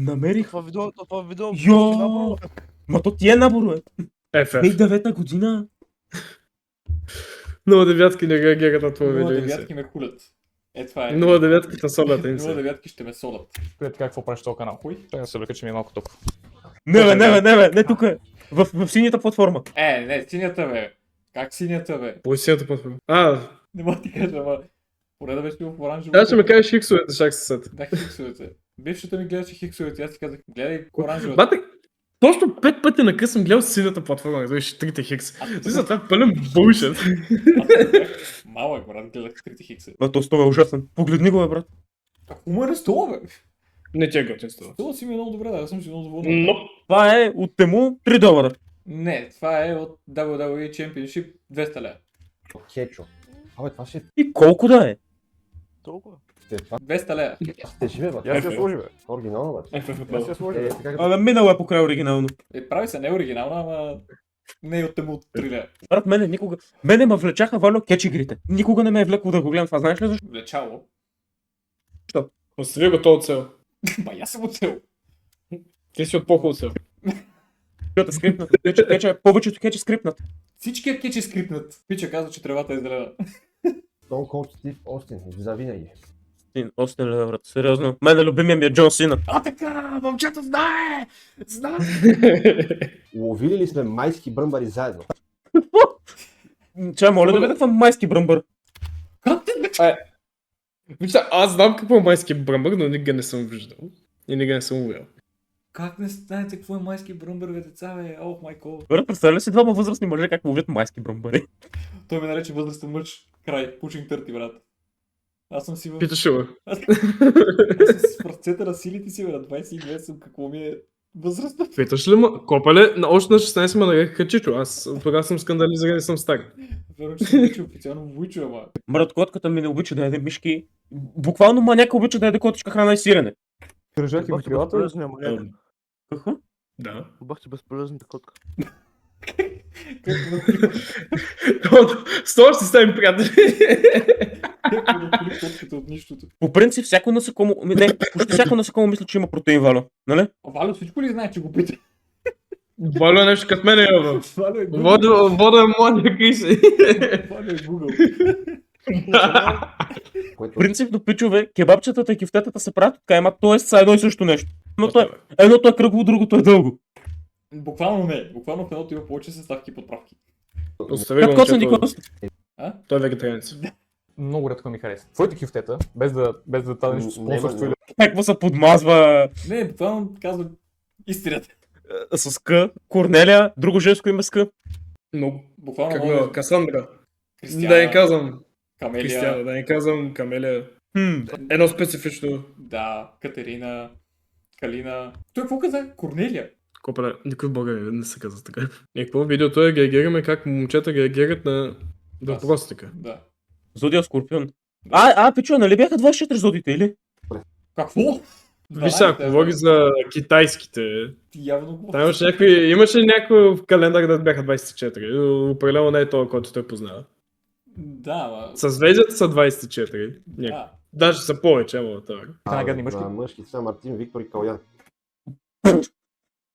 Намерих. Това видео. Йоо! Ма то ти е набор, бе. FF. 2009 година. Много девятки не реагират на това видео. 09 ме хулят. Е, това е. Много девятки на солята им се. 09 ще ме солят. Къде така, какво правиш този канал? Хуй? Той не се вика, че ми е малко тук. Не, тук е. В синята платформа. Не, синята бе. Как синята бе? По синята платформа. Не мога да ти кажа, ама. Поне да беше бил в оранжево. Аз ще ме кажеш хиксовете, шак се сет. Да, хиксовете. Бившата ми гледаше хиксовете, аз ти казах, гледай оранжевата. Бате, точно 5 пъти на къс съм гледал синята платформа, да виж трите хикс. За това е пълен булшит. Малък, брат, гледах трите хикса. Ма то стола е ужасен. Погледни го, бе, брат. Какво е стола, бе? Не ти е готин с това. Стола си ми е много добре, да, аз съм си много доволен. Но, Това е от Тему $3. Не, това е от WWE Championship 200 лева. Кечо. Абе, това ще И колко да е? Толкова. е това. 200 лева. Ще живе, бе. Я си я сложи, бе. Оригинално, бе. Я си я сложи, бе. Така като... Абе, минало е покрай оригинално. Прави се не оригинално, ама не е от тему от 3 лева. Брат, мене ме влечаха вало кетч игрите. Никога не ме е влекло да го гледам, това знаеш ли защо? Влечало. остави го то от цел. Ба, аз съм оцел. Ти си от по-хубаво цел. Защото е скрипнат. Повечето кетч е скрипнат. Всичкият кетч е скрипнат. Пича казва, че тревата е зелена. Stone Cold Steve Остин. Завинаги. Остин ли, брат? Сериозно. Мене любимия ми е Джон Сина. А така, момчето знае! Знае! Ловили ли сме майски бръмбари заедно? Чай, моля да видя това майски бръмбър. Как те Вижте, аз знам какво е майски бръмбър, но никога не съм виждал. И никога не съм увел. Как не знаете какво е майски бръмбър, бе, деца, бе? Ох, майко. Брат, представя ли си двама възрастни мъже как ловят майски бръмбъри? Той ме нарече възрастен мъж. Край. Пучинг търти, брат. Аз съм си в... Питаше ме. Аз съм с пръстцета на силите си, бе, на 22 съм. Какво ми е възрастта? Питаш ли ма? Копале, още на 16 ме нарекаха Чичо. Аз тогава съм скандализиран и съм стар. Верно, че съм вичо, официално вичо, ама. Брат, котката ми не обича да яде мишки. Буквално маняка обича да яде котичка храна и сирене. Държах и крилата, или няма някак? Какво? Да. Бах ти безполезната котка. С това ще ставим приятели. Котката от нищото. По принцип, всяко насекомо... Не, почти всяко насекомо мисля, че има протеин, Вало. Нали? Валю, всичко ли знае, че го пита? Валю е нещо като мене, Йова. Валю е Google. Вода е младия криси. Валю е Google. Принципно, пичове, кебабчетата и кифтетата се правят от кайма, т.е. са едно и също нещо. Но едното е кръгово, другото е дълго. Буквално не. Буквално в едното има повече съставки и подправки. Остави Как го, коца момчето. Николас? Той е вегетарианец. Много рядко ми хареса. Твоите кифтета, без да тази нещо спонсорство или... Какво се подмазва Не, буквално казвам истината. с К, Корнелия, друго женско име с К. Много. Буквално Как мога го Касандра. Кристиана, Да не казвам Камелия, Кристиана, да не казвам Камелия. Хм. Едно специфично. да, Катерина, Калина. Той какво каза? Корнелия. Копале, никой в България не се казва така. И какво видеото е, реагираме как момчета реагират на въпросика. Да. Зодия Скорпион. Пичо, нали бяха 24 зодите, или? Какво? Виж сега, говори за китайските. Явно го. Там имаше някой в календар да бяха 24. Определено не е това, който той познава. Да, ма. Съзвездията са 24. Да. Даже са повече, ама това. Най-гадни мъжки. Мъжки са Мартин, Виктор и Калян.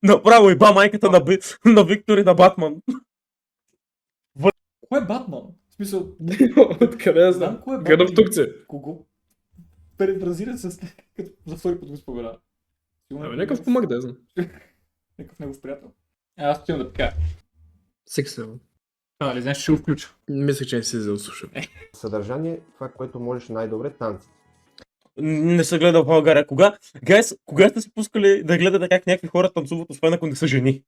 Направо и ба майката на Виктор и на Батман. Кой е Батман? В смисъл, Откъде я знам знам? кой е Града в Батман. Турция. Кого? Перефразират с като за втори път го спомена. Абе, някакъв помък да я знам. Някакъв негов приятел. Аз отивам да пика. Секс лево. Нали, знаеш, ще го включа. Мисля, че не си взел слушам. Съдържание, това, което можеш най-добре, танци. Не се гледа в България. Кога сте се пускали да гледате как някакви хора танцуват, освен ако не са жени?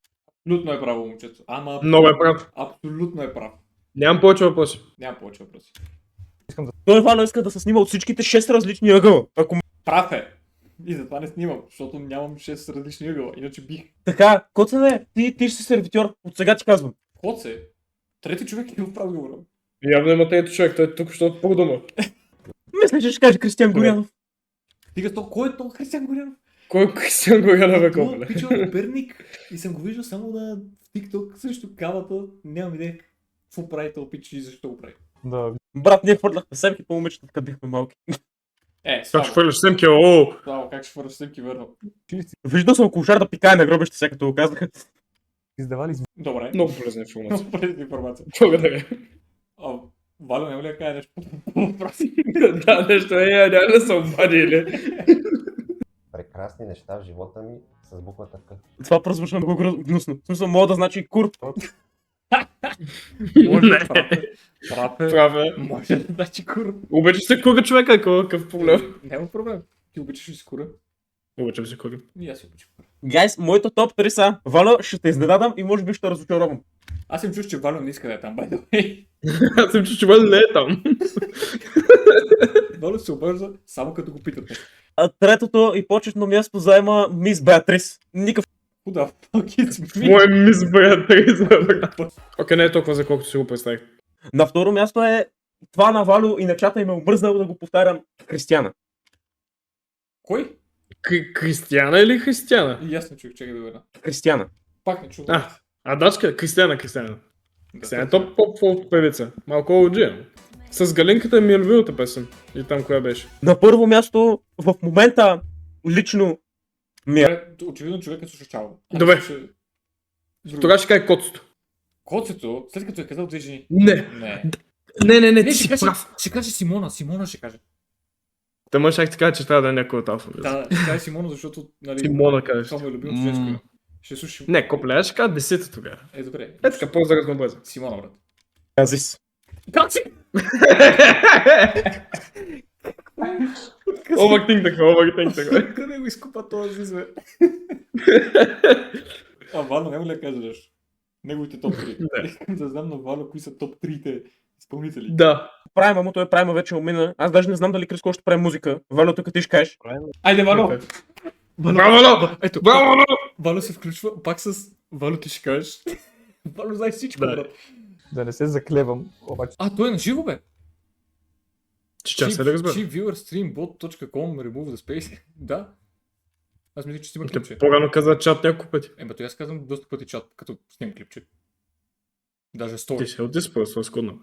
Абсолютно е право, момчето. Ама Много е прав. абсолютно е прав. Нямам повече въпроси. Няма повече въпроси. Той Вано иска да се снима от всичките 6 различни ъгъла. Ако Прав е. И затова не снимам, защото нямам 6 различни ъгъла. Иначе бих. така, Коцане, ти ще си сервитьор. От сега ти казвам. Ход се. Трети човек е в разговора. Явно има трети човек, той е тук, защото по-дома. Мисля, че ще каже Кристиан Горянов. Стига то, кой е то Християн Горянов? Кой е Кристиан Горянов е Това копале? пича от Перник и съм го виждал само на TikTok срещу кавата. Нямам идея какво прави този пич и защо го прави. Да, Брат, ние хвърляхме семки по момичета, като бихме малки. Как ще Слава, хвърляш снимки, о! Слава, как ще хвърляш снимки, верно. Виждал съм кошар да пикае на гробище, сега като го казаха. Издавали Добре. Много полезна информация. Много полезна информация. Благодаря. Валя, няма ли да кажа нещо по въпроса? Да, нещо е, няма да се обади или... Прекрасни неща в живота ми с буквата К. Това прозвуча много гнусно. В смисъл, мога да значи и кур. Може Не. да прав е. Прав е. Може да значи кура. Обичаш се куга човека, какъв проблем? Няма проблем. Ти обичаш ли си кура? Обичам се куга. И аз си обичам кура. Гайс, моето топ 3 са. Валя, ще те изненадам и може би ще разочаровам. Аз съм чуш, че Валю не иска да е там, by the way. Аз съм чу, че Валя не е там. Валю се обърза, само като го питате. А третото и почетно място заема мис Беатрис. Никакъв. Куда? Fuck Мое мис Беатрис. Окей, не е толкова за колкото си го представих. На второ място е това на Валю и на чата им е омръзнало да го повтарям. Християна. Кой? Кристияна или Християна? И аз не чух, чакай да верна. Християна. Пак не чух. А дачка? Кристияна. Кристияна е топ певица. Малко OG. С Галинката ми е любимата песен. И там коя беше? На първо място в момента лично ми е. Добре, очевидно човекът слуша чао. Добре. Тогава ще кажа Коцето. Коцето, след като е казал две жени. Не. Не. Не, Не, ти ще си каже, прав. ще каже Симона. Симона ще каже. Та мъж ще кажа, че трябва да е някой от Алфа. Да, ще каже Симона, защото, нали, Симона кажеш. това му е любимото женско име. Ще слушаш. Не, Копле, ще кажа 10 тогава. Добре. Е така, по-за бързо. Симона, брат. Азис. Как си? Overthink така. Къде го изкупа този звезд? Вало, няма ли да кажа нещо? Неговите топ 3. Искам да знам на Вало кои са топ 3-те изпълнители. Да. Прайма му, той Прайма вече умина. Аз даже не знам дали Криско още прави музика. Валю, тук ти ще кажеш. Айде, Вало! Браво! Ето, Браво! Вало се включва пак с Вало ти ще кажеш. Вало знае всичко, Да. брат. Да не се заклевам, обаче. Той е на живо, бе. Ще се да разбера. Chipviewerstreambot.com remove the space. Да. Аз мисля, че си има клипче. По-рано каза чат няколко пъти. Той аз казвам доста пъти чат, като снимам клипче. Даже Ти стори. си от диспорт, скудно.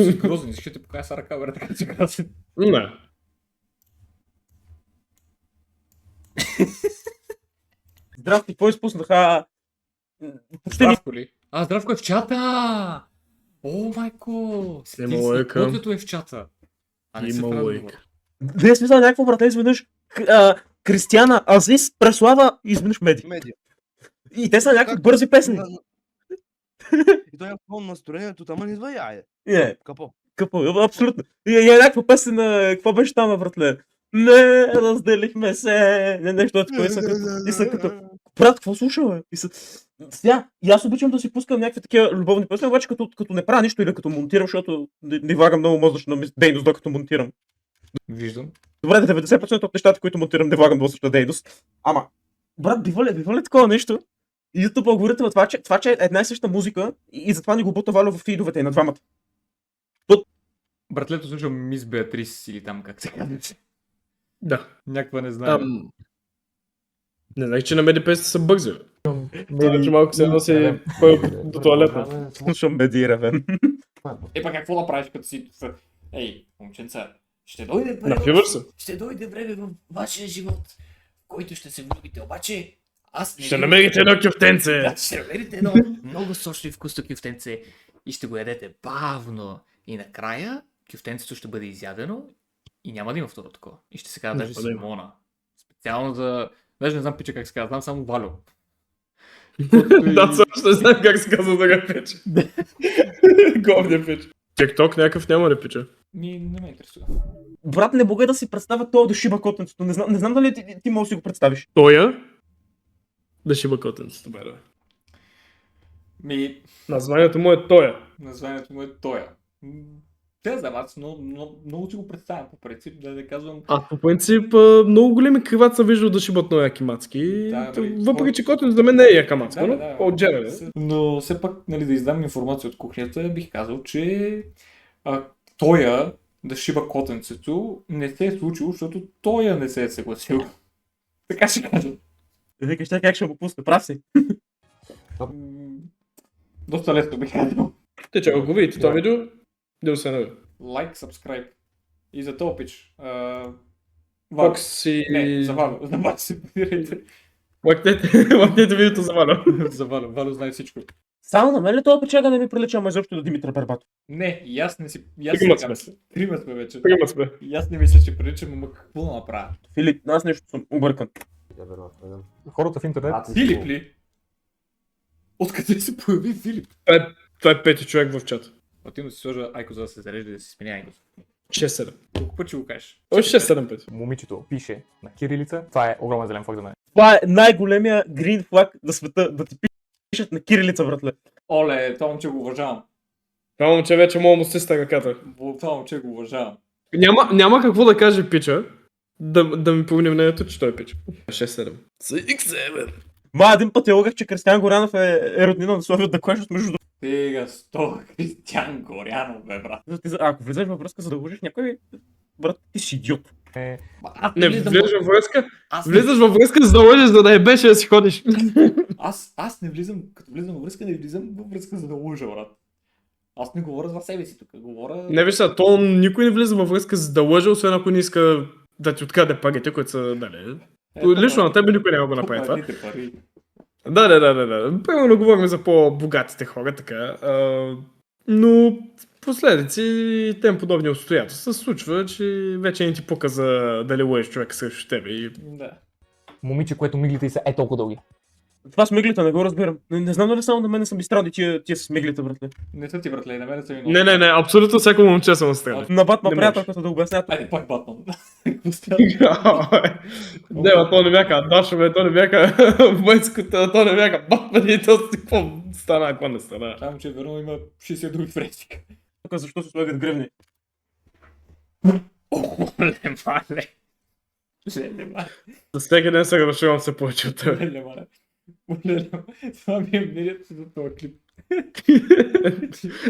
Си грозен, ще те покая с ръка, бе, така си грозен. Не. Здрасти, какво изпуснаха? Почти ни... Здравко ли? Здравко е в чата! О, майко! Има лойка. Котето е в чата. Не се Има прави лойка. разговор. Не е смисъл някакво, брате, изведнъж. Кристияна, Азис, Преслава и изведнъж Меди. Медиа. И те са някакви бързи песни. И той е в пълно настроението, там не идва яе. Не, Капо. къпо, абсолютно. И е някаква песен на... Какво беше там, братле? Не, разделихме се. Не, нещо е такова. И са като... Брат, какво слуша, бе? Сега, и аз обичам да си пускам някакви такива любовни песни, обаче като не правя нищо или като монтирам, защото не влагам много мозъчна дейност, докато монтирам. Виждам. Добре, 90% от нещата, които монтирам, не влагам мозъчна дейност. Ама, брат, бива ли такова нещо? И YouTube алгоритъма, това, че е една и съща музика и затова ни го бута Валю в фидовете и на двамата. Братлето слуша Мис Беатрис или там как се казваше. Да. Някаква не знам. Не знаех, че на меди песните са бързи. Че малко се носи до туалетна. Слушам Меди Ревен. Какво да правиш като си... Ей, момченца, ще дойде Напиваш се? Ще дойде време в вашия живот, в който ще се влюбите, обаче аз не Ще намерите едно кюфтенце! Да, ще намерите едно много сочно и вкусно кюфтенце и ще го ядете бавно. И накрая кюфтенцето ще бъде изядено и няма да има второ такова. И ще се казва даже да има. Симона. Специално за... Даже не знам пича как се казва, знам само Валю. Да, също не знам как се казва да пича. Говния пич. TikTok някакъв няма да пича. Не ме интересува. Брат, не мога да си представя това да шиба котенцето. Не знам дали ти можеш да си го представиш. Тоя да шиба котенцето, бе. Названието му е Тоя. Названието му е Тоя. Те знам, аз много си го представям по принцип, да казвам... По принцип, много големи криват са виждал да шибат много яки мацки. Въпреки, че котенцето за мен не е яка мацка, но по-джерен. Но все пак, нали, да издам информация от кухнята, бих казал, че Тоя да шиба котенцето не се е случило, защото Тоя не се е съгласил. Така ще кажа. Викаш, как ще го пусне, прав си. Доста лесно бих казал. Те, че ако го видите това видео, да се наве. Лайк, subscribe. И за този пич. Фокс и... Не, за Вало. За Вало си подирайте. Лъкнете видеото за Валю. За Вало. Вало знае всичко. Само на мен ли това печага не ми прилича, ама изобщо до Димитър Бербатов? Не, и аз не си... и аз Трима си сме. казвам. Трима сме вече. Приема сме. И аз не мисля, че приличам, ама какво да направя? Филип, аз нещо съм объркан. Я вероятно, да. Хората в интернет. Филип ли? Откъде се появи Филип? Това е пети човек в чата. Отивам да си сложа Айко, за да се зарежда и да се сменя Айко. 6-7. Колко пъти го кажеш? Още 6-7 пъти. Момичето пише на кирилица. Това е огромен зелен флаг за мен. Това е най-големия грин флаг на света, да ти пишат на кирилица, братле. Оле, това момче го уважавам. Това момче вече мога му стиска ръката. Това момче го уважавам. Няма какво да каже пича, да ми помни мнението, че той е пич. 6-7. X7. Един път я лъгах, че Кристиан Горянов е роднина на Слави от да клешат между другото. Тега, сто, Кристиан Горянов, бе, брат. Ако влезеш във връзка, за да лъжеш някой, брат, ти си идиот. Аз Не, влизам влизаш във връзка, Аз влизаш във връзка, за да лъжеш, за да е беше да си ходиш. Аз не влизам, като влизам във връзка, не влизам във връзка, за да лъжа, брат. Аз не говоря за себе си тук, говоря... Не виж сега, то никой не влиза във връзка, за да лъже, освен ако не иска да ти откаде парите, които са дали. Лично на тебе никой няма го направи това. Парите, пари. Да. Примерно говорим за по-богатите хора, така. Но последици и тем подобни обстоятелства се случва, че вече не ти пука за дали лъжеш човек срещу тебе. И... Да. Момиче, което миглите и са толкова дълги. Това с миглите, не го разбирам. Не знам дали само на мен са ми странни тия с миглите, братле. Не са ти, братле, на мен са ми много. Не, абсолютно всяко момче съм настрани. На Батма Не приятелката да обяснят. Айде, пак Батман. Не, то не бяха Дашове, то не бяха войската, то не бяха Батмани, то си какво стана, ако не стана. Само, че верно има 60 други фресика. Тук защо се слагат гревни? Ле, мале. Ле, мале. За всеки ден се разширявам се повече от тебе. Ле, мале. Ле, това ми е мнението за този клип.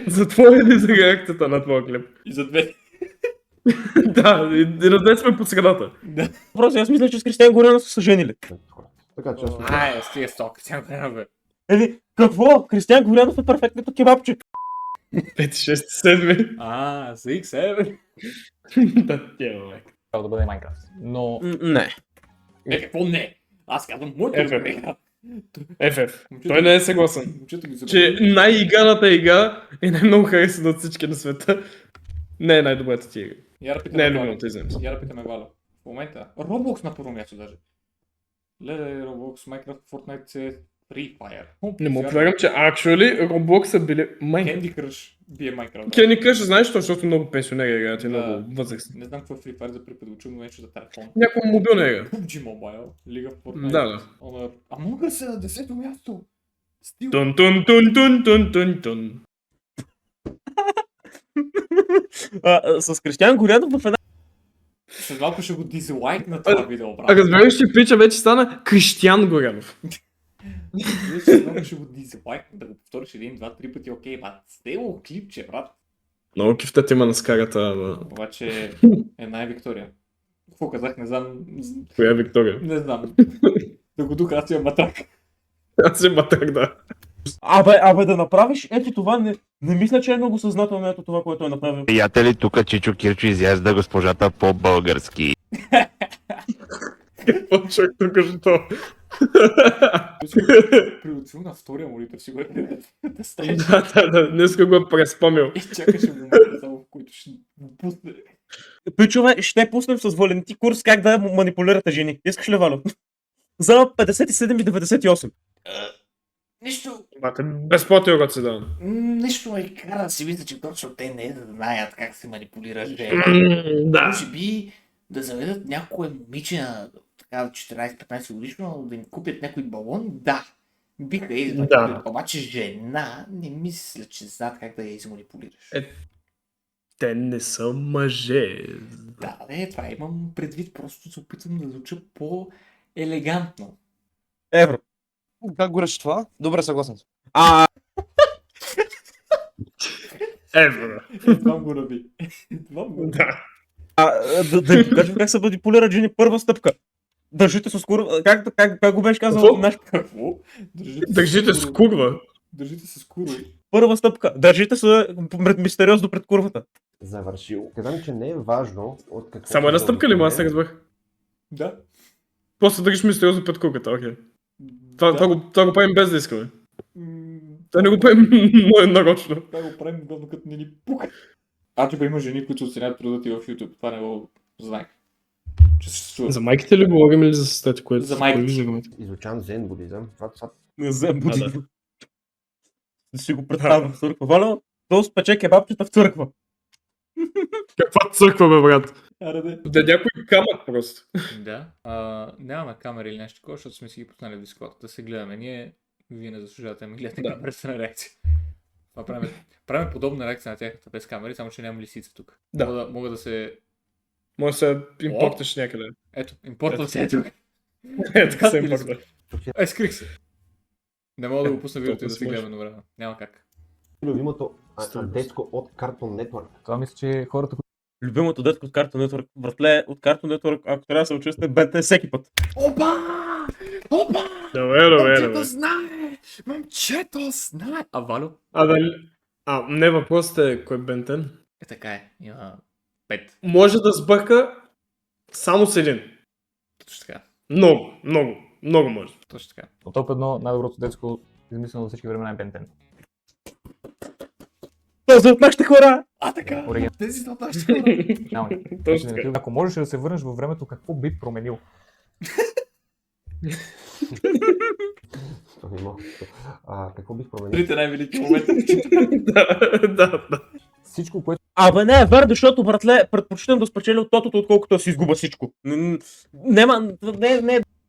За твоя или за реакцията на твоя клип? И за две. Да, и на днес сме по средата. Да. Просто аз мисля, че с Кристиан Горянов са се женили. Така че аз Ай, стига с това, Кристиан Горянов, бе. Какво? Кристиан Горянов е перфектното кебабче. 5, 6, 7. За X7. Да, тя, човек. Трябва да бъде Майнкрафт. Но Не. Какво не? Аз казвам моето Ефе. любиме. FF. Той не е съгласен. Момчето ми Че най-иганата игра и най-много харесана от всички на света не е най-добрата ти игра. Яра Не е питаме Валя. любимата, извинявам се. Яра питаме Валя. В момента. Roblox на първо място даже. Леле, Roblox, Minecraft, Fortnite, CS, Free Fire. Не му повярвам, че actually Roblox са били Minecraft. Candy Crush бие Minecraft. да. Candy Crush, знаеш, защото много пенсионери играят и Да. много възрастни. Не знам какво е Free Fire за препод, учим нещо за телефон. Някаква мобилна игра. PUBG Mobile, League of Fortnite. Да. Honor. Among Us е на 10-то място. Стил. Тун. С Кристиан Горянов в една... След малко ще го дизлайк на това видео, брат. Разбираш, че пича вече стана Кристиан Горянов. След малко ще го дизлайк, да го повториш един, два, три пъти, окей, брат. Стело клипче, брат. Много кифтът има на скарата, ама... Обаче една е Виктория. Какво казах, не знам. Коя е Виктория? Не знам. Да го духа, аз имам матак. Аз си матак, да. Абе да направиш, ето това не мисля, че е много съзнателно ето това, което е направил. Приятели, тук Чичо Кирчо изяжда госпожата по-български. Какво чак тук, що? Приучил на втория молитъв си го е да стане. Да, днеска го е преспомил. И чакаше момента само, в който ще го пусне. Пичове, ще пуснем с Валенти курс как да манипулирате жени. Искаш ли, Валю? За 57 и 98. Нищо, Бате, безплатен урок си давам. нищо ме кара да си мисля, че точно те не знаят как се манипулира жена. Да. Може би да заведат някое момиче на така 14-15 годишно, да им купят някой балон, да. Биха изманипулирали. Да. Обаче жена не мисля, че знаят как да я изманипулираш. Те не са мъже. Да, това имам предвид, просто се опитвам да звуча по-елегантно. Евро. Как го реши това? Добре, съгласен съм. Евро. Едва го раби. Едва го раби. Да. Да ви покажем как се манипулират жени. Първа стъпка. Държите с курва. Как го беше казал Какво? наш... Какво? Държите с курва. Държите се с куро. Първа стъпка. Държите се мистериозно пред курвата. завършил. Казвам, че не е важно от какво... Само една се стъпка ли му, аз се отделя. разбрах? Да. После държиш мистериозно пред куката, окей. Това го правим без да искаме. Да не го правим нарочно. Това го правим главно като не ни пука. Че има жени, които оценят труда ти в YouTube. Това не го знаех. Че съществува. За майките ли говорим или за сестите, което За майките. Изучавам зен будизъм. Това За будизъм. Да си го представя в църква. Валя, то спече кебабчета в църква. Каква църква, бе, брат? Аре, Да някой камък просто. Да. Нямаме камера или нещо такова, защото сме си ги пуснали в Discord. Да се гледаме. Вие не заслужавате да ми гледате камерата на реакция. Това правим подобна реакция на тяхната без камери, само че нямам лисица тук. Да. Мога да се... Може да се импортиш някъде. Ето, импортвам се тук. Така се импорта. Скрих се. Не мога да го пусна видеото и да се гледаме едновременно. Няма как. любимото детско от Cartoon Network. Това мисля, че хората, любимото детско от Cartoon Network. Братле, от Cartoon Network, ако трябва да се учите, бете всеки път. Опа! Добре. знае! Момчето знае! А Валю? Не, въпросът е кой Бентен. Така е. Има 5. Може да сбърка само с един. Точно така. Много може. Точно така. От топ 1 най-доброто детско измислено за всички времена е Бентен. Този от нашите хора! Така. Тези са от нашите хора. Точно така. Ако можеш да се върнеш във времето, какво би променил? Не мога. Какво бих променил? Трите най-велики моменти. Да. Всичко, което... Абе не е верно, защото, братле, предпочитам да спечеля от тотото, отколкото да си изгуба всичко.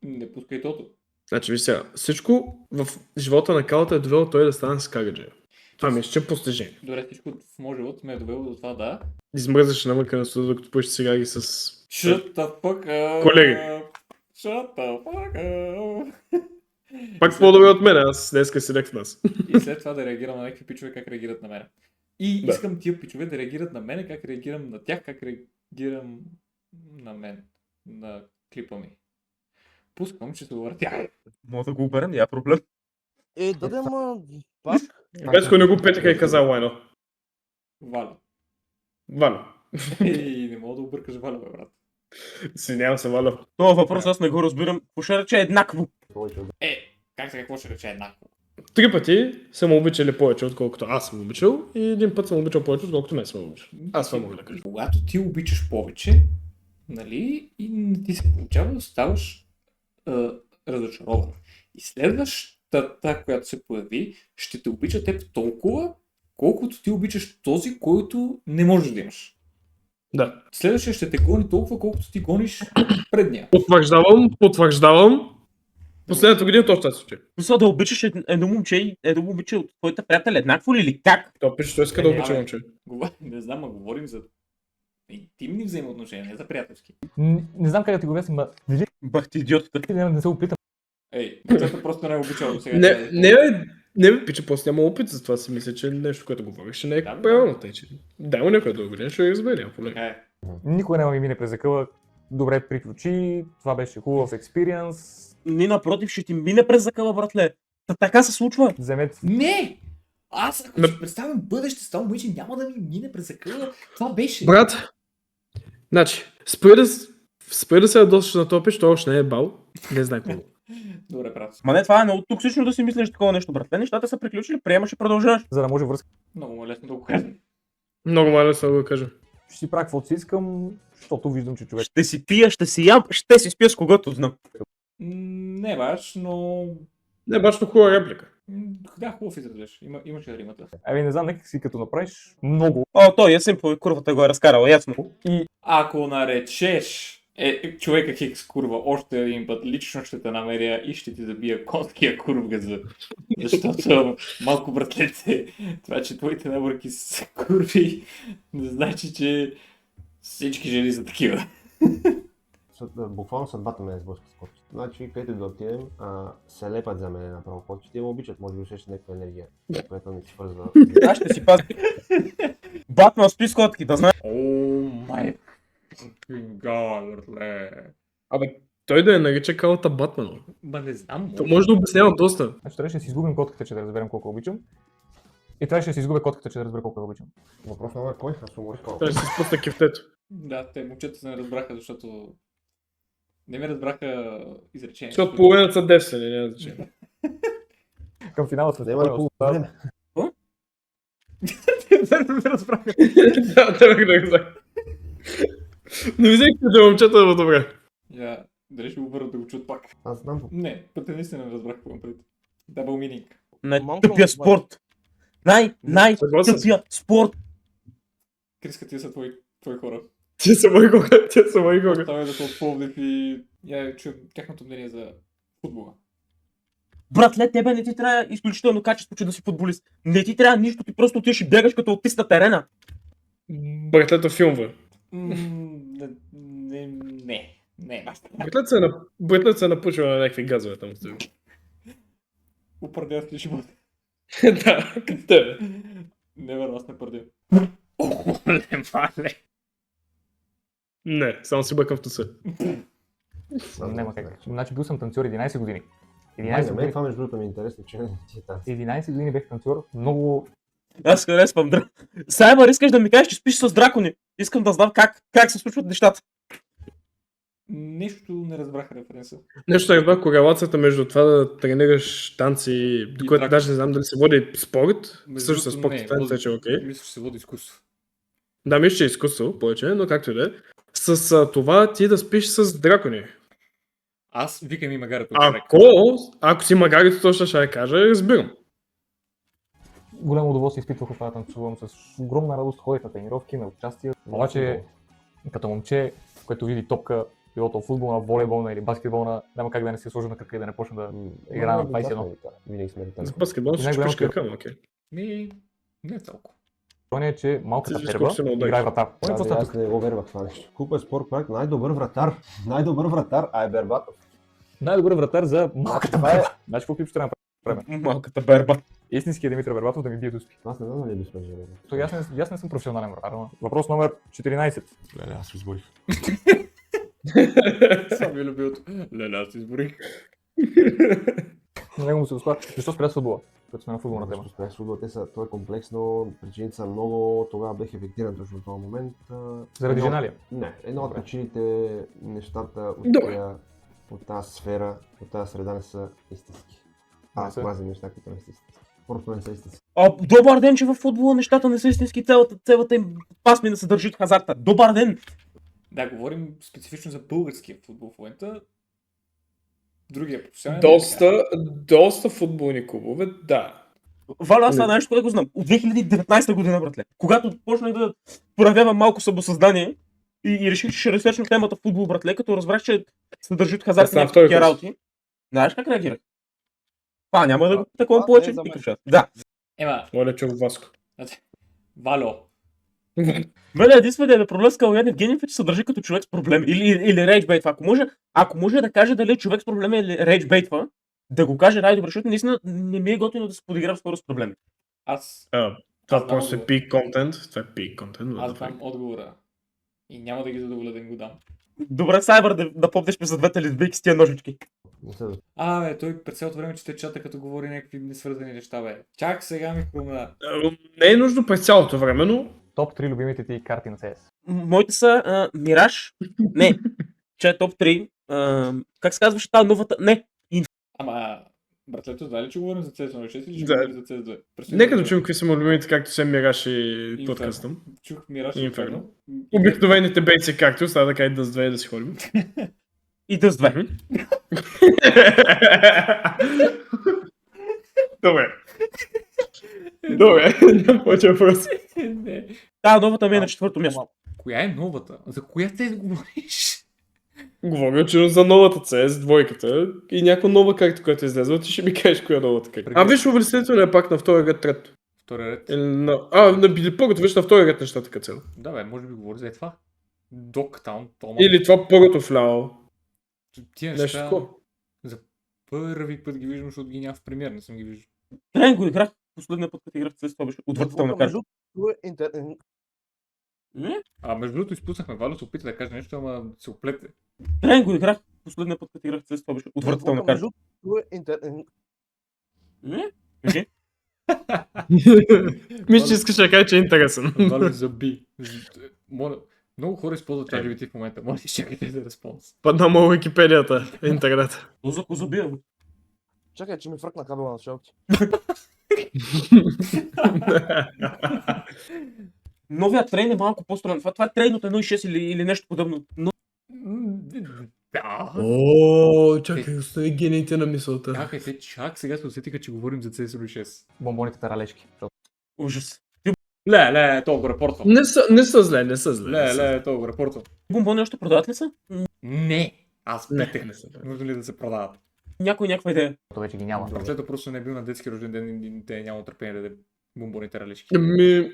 Не пускай тото. Значи, виж сега, всичко в живота на Калата е довело той да стане с Кагаджия. Това ми е ще постижение. Добре, всичко в моят живот ме е довело до това, да. Измръзваш навънка на студиото, докато пуеш цигари с... Shut the fuck up. Колеги. Shut the fuck up. Пак по-добре от мен, аз днеска седех в нас. И след това да реагирам на някакви пичове, как реагират на мен. И Да. искам тия пичове да реагират на мен, как реагирам на тях, как реагирам на мен, на клипа ми. Пускам, че се въртя. Мога да го оберем, няма проблем. Пак? Безко не го петеха и каза лайно. Валя. Валя. Не мога да объркаш Валя, бе, брат. Извинявам се, Валя. Това въпрос аз не го разбирам. Какво ще рече еднакво? Как се какво ще рече еднакво? 3 пъти са му обичали повече, отколкото аз съм обичал, и 1 път съм обичал повече, отколкото мен съм обичал. Аз това мога да кажа. Когато ти обичаш повече, нали, и не ти се получава, ставаш разочарован. И следващата, която се появи, ще те обича теб толкова, колкото ти обичаш този, който не можеш да имаш. Да. Следващия ще те гони толкова, колкото ти гониш предния. Потвърждавам. Последната година точно се случи. Мисля да обичаш едно момче и едно момиче от твоите приятели еднакво ли или как? То пише, той иска да обича момче. Не знам, а говорим за интимни взаимоотношения, не за приятелски. Не знам как да ти го обясня, ма... Бах ти идиотата. Не се опитам. Момчето просто не е обичал до сега. Не, пича, после няма опит, затова си мисля, че нещо, което говориш, ще не е правилно. Тъй, че дай му някоя друга година, ще разбере, няма проблем. Никога няма ми мине през закъла. Добре приключи, това беше хубав експириенс. Не, напротив, ще ти мине през закъла, братле. Така се случва. Вземете. Не! Аз ако си представям бъдеще с това момиче, няма да ми мине през закъла. Това беше. Брат, значи, спри да се ядосваш на топиш, той още не е бал. Не знае какво. Добре, брат. Ма не, това е много токсично да си мислиш такова нещо, братле. Нещата са приключили, приемаш и продължаваш. За да може връзка. Много му е лесно да го кажа. Много мале са да го кажа. Ще си правя каквото си искам, защото виждам, че човек... Ще си пия, ще си ям, ще си спия с когото знам. Не баш, но... Не, бачно хубава реплика. Да, хубав изразеш. Имаше римата. Ами не знам, нека си като направиш много. Той ясен по курвата го е разкарал, ясно. И ако наречеш човека Хикс курва още един път, лично ще те намеря и ще ти забия конския курвгаза. Защото малко братлете, това, че твоите набърки са курви, не значи, че всички жени са такива. Буквално съдбата ме е сблъска с котчета. Значи, където да отидем, се лепат за мен направо котчета и ме обичат, може би усещат някаква енергия, която не си свързва. Аз ще си пазя. Батман спи с котки, да знаеш. О, май гад, братле. Абе, той да я нарича Калата Батман. Ба не знам. То може да обяснява доста. значи трябваше да си изгубим котката, че да разберем колко обичам. И трябваше да си изгубя котката, че да разбера колко я обичам. Въпрос номер кой? Аз уморих колко. Той ще си спусна кефтето. Да, те момчета се не разбраха, защото Не ме разбраха изречението. Защото половината са девствени, няма значение. Към финала се Няма ли по време? Не ме разбраха. Да, да казах. Не ми взехте да момчета, но добре. Я, дали ще го върнат да го чуят пак? Аз знам. Не, пътя наистина не разбрах какво пред. Double meaning. Най-тъпия спорт. Най-тъпия спорт. Криска, тия са твои хора. Те са мои хора, те са мои хора. Оставя да са от Пловдив и я чуем тяхното мнение за футбола. Братле, тебе не ти трябва изключително качество, че да си футболист. Не ти трябва нищо, ти просто отиваш и бягаш като аутист на терена. Братлето филмва. Не, баща. Братлето се е напучил на някакви газове там. Упърдяски живот. Да, като тебе. Не верно, аз не пърдя. Оле, мале. Не, само си бъкам в туса. Няма как. Значи бил съм танцор 11 години. Май, 11 на мен години, това между другото ми е интересно, че не ти е танци. 11 години бях танцор. Много... Аз харесвам Саймър, искаш да ми кажеш, че спиш с дракони. Искам да знам как се случват нещата. Нещо не разбрах референса. Нещо не разбрах корелацията между това да тренираш танци, до което драк. даже не знам дали се води спорт. Между Също с другото, спорт и танци, че е окей. Мисля, че се води изкуство. Да, мисля, че е изкуство повече, но както и да е. С това ти да спиш с дракони. Аз викам и магарето. Ако си магарито, точно ще я кажа, разбирам. Голямо удоволствие изпитвах от това да танцувам. С огромна радост ходих на тренировки, на участия. Обаче, като момче, което види топка, било то футболна, волейболна или баскетболна, няма как да не се сложа на крака и да не почна да играя на 21. Винаги сме За така. баскетбол ще Най-голямото чукаш крака, окей. Не толкова. Е, че малката Ти перба си много играе вратар. Какво става Аз тук? не го вервах това нещо. Купа спорт проект, най-добър вратар. Най-добър вратар, Бербатов. Най-добър вратар за малката Това е... перба. Значи какво пип ще направим? Малката берба. Истинският Димитър Бербатов да ми бие до спи. Аз не знам дали би сме жени. То аз не съм професионален вратар. Но въпрос номер 14. Леле, аз изборих. Сам ми любилото. Леле, аз изборих. На него му се успя. Защо спря с футбола? Като сме на футболна тема. Спрях судо, то е комплексно, причините са много, тогава бях ефектиран точно в този момент. Заради жена ли? Не, една от Добре. причините, нещата Добре. от тази сфера, от тази среда не са истински. Аз са? мразя неща, които не са истински. Просто не са истински. Добър ден, че във футбола нещата не са истински, цялата им пасмина се държи от хазарта. Добър ден! Да, говорим специфично за българския футбол в момента. Другия професионален. Доста футболни клубове, да. Валя, аз нещо, което го знам. От 2019 година, братле. Когато почнах да проявявам малко самосъзнание и реших, че ще разсечна темата футбол, братле, като разбрах, че се държи от хазарта стана някакви втори такива клас. работи. Знаеш как реагирах? няма да го такова това повече не е за ти мен. кричат. Да. Ема, Моля, чух Васко. Вало. Мене единствено да проблескал Янев Генев, че се държи като човек с проблем. Или рейджбейтва. Ако може да каже дали е човек с проблем или рейджбейтва, да го каже най-добре, защото наистина не ми е готино да се подиграм скоро с проблеми. Аз Това просто е пик контент. Това е пик контент. Аз знам отговора. И няма да ги задоволя да им го дам. Добре, Сайбър, да помниш ми за двете лесбийки с тия ножички. Не са Той през цялото време чете чата, като говори някакви несвързани неща, бе. Чак сега ми хрумна. Не е нужно през цялото време, но Топ 3 любимите ти карти на CS. Моите са Мираж. Не. Че е топ 3. Как се казваше тази новата? Не. Ама, братлето, знае ли, че говорим за CS06 или ще Да. говорим за CS2? нека да чуем какви са му любимите, както се Мираж и Inferno. подкастъм. Чух Мираж и Inferno. Inferno. Обикновените бейци, както става да кажа Dust 2 и да си ходим. И да с две. Добре. Добре, няма повече въпрос. Не. Новата ми е на четвърто място. Коя е новата? За коя те говориш? Говоря очевидно за новата CS, двойката и някаква нова карта, която е излезла, ти ще ми кажеш коя е новата карта. Виж, обяснението е пак на втория ред, трето. Втория ред. На били първото, виж на втория ред нещата като цяло. Да, бе, може би говори за това. Доктаун, Тома. Или това първото вляво. Тия Нещо неща такова. за първи път ги виждам, защото ги няма в премиер, не съм ги виждал. Трен го играх. Последния път, като играх в CS, това беше отвратителна карта. Между другото изпуснахме, Валю се опита да каже нещо, ама се оплете. Трен го играх. Последния път, като играх в CS, това беше отвратителна карта. Кажи. Мисля, че искаш да кажа, че е интересен. Валю заби. Моля, Много хора използват ChatGPT в момента. Може да изчакайте за респонс. Падна му Википедията, интернет. Коза козобия. Чакай, че ми фръкна кабела на шелки. Новия трейн е малко по-странен. Това е трейн от 1.6 или нещо подобно. Но Да. О, чакай, остави гените на мисълта. Чакайте, чак сега се усетиха, че говорим за CS6. Бомбоните таралежки. ужас. Ле, то го репортвам. Не са зле, не са зле. Ле, то го репортвам. Бомбони още продават ли са? Не, аз Не, питах. не са зле. Нужно ли да се продават? Някаква идея. То вече ги няма. Братлето просто не е бил на детски рожден ден и те няма търпение да яде бомбоните ралешки. Ами...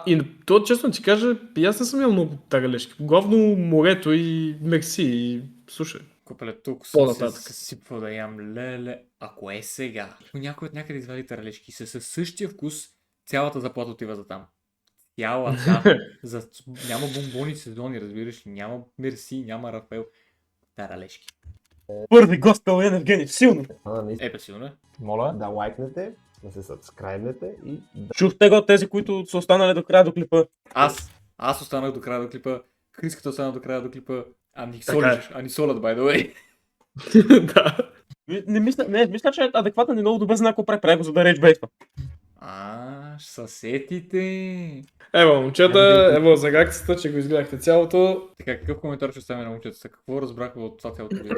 и то, честно ти кажа, и аз не съм имал много таралежки. Главно морето и Мерси и слушай. Купеле, тук съм По-нататък. се сипвал да ям леле. Ако е сега, ако някой от някъде извади таралежки със същия вкус, цялата заплата отива за там. Цялата. Няма бомбони сезони, разбираш ли? Няма Мерси, няма Рафаел. Таралежки. Първи гост на Евгений, силно. Епе силно е. Моля? Да лайкнете, да се сабскрайбнете и да... Чухте го от тези, които са останали до края до клипа. Аз останах до края до клипа. Хриската остана до края до клипа. Ани Така солят, by the way. Да. Мисля, че е адекватен и много добре знае какво прави. Прави го, за да рейджбейтва. Съсетите. Ево, момчета, ево за реакцията, че го изгледахте цялото. Така, какъв коментар ще оставим на момчета? Какво разбрахме от това цялото видео?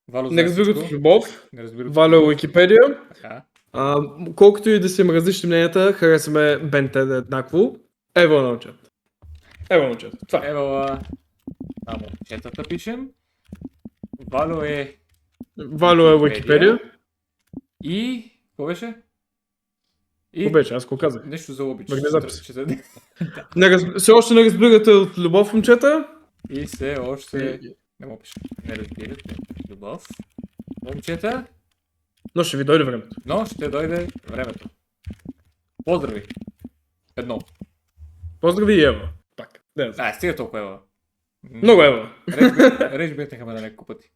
Вало, Не знае разбират всичко. от любов, Не разбират. Валя Уикипедия. Така. Колкото и да си има различни мненията, харесваме Бен Тед еднакво. Ево момчета. Ево момчета. Това е. Ево, на момчетата пишем. Вало е Валя е Уикипедия. и... Какво беше? Какво беше? Аз го казах. Нещо за обич. Мъгне запис. Ще- Все още не разбирате от любов, момчета. И все още... Не мога пише. Не разбирате. Любов. Момчета. Но ще ви дойде времето. Но ще дойде времето. Поздрави. Едно. Поздрави и Ева. Пак. Не, Стига толкова Ева. много Ева. Реч бетнаха ме на няколко пъти.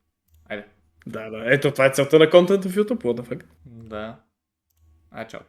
Айде. Да. Ето това е целта на контента в YouTube. What the fuck? Да. Чао.